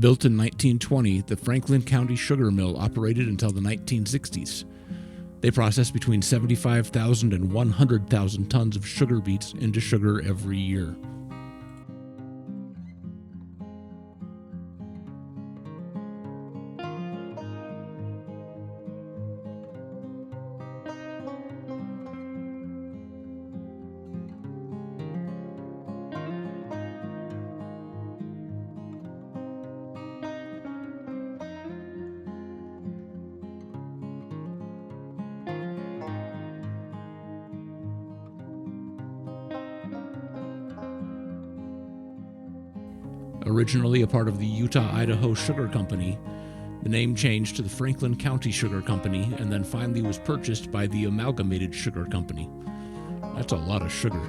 Built in 1920, the Franklin County Sugar Mill operated until the 1960s. They processed between 75,000 and 100,000 tons of sugar beets into sugar every year. Originally a part of the Utah-Idaho Sugar Company, the name changed to the Franklin County Sugar Company and then finally was purchased by the Amalgamated Sugar Company. That's a lot of sugar.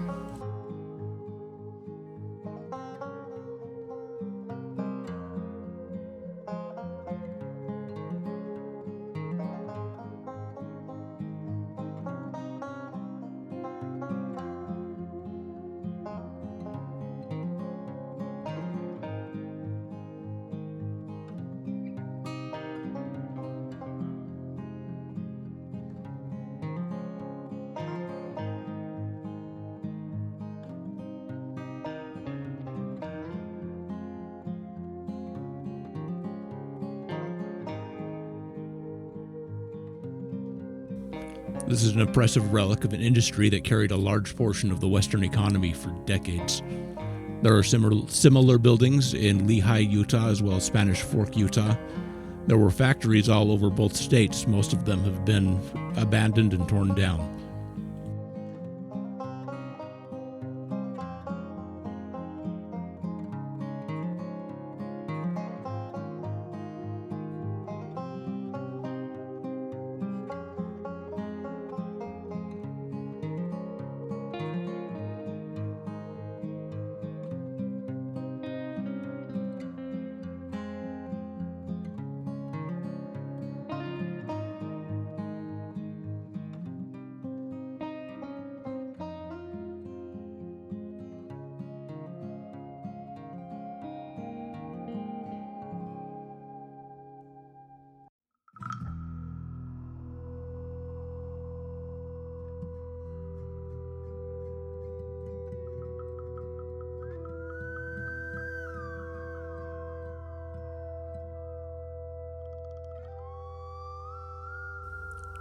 This is an impressive relic of an industry that carried a large portion of the Western economy for decades. There are similar buildings in Lehi, Utah, as well as Spanish Fork, Utah. There were factories all over both states. Most of them have been abandoned and torn down.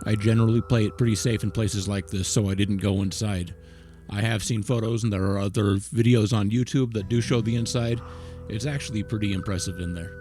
I generally play it pretty safe in places like this, so I didn't go inside. I have seen photos, and there are other videos on YouTube that do show the inside. It's actually pretty impressive in there.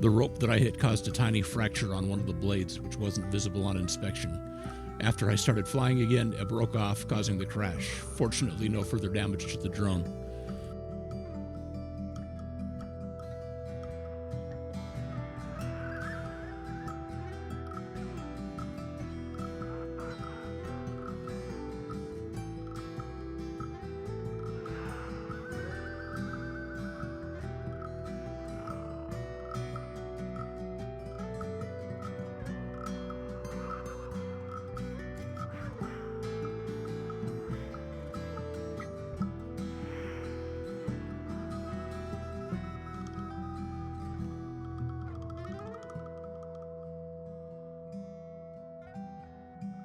The rope that I hit caused a tiny fracture on one of the blades, which wasn't visible on inspection. After I started flying again, it broke off, causing the crash. Fortunately, no further damage to the drone.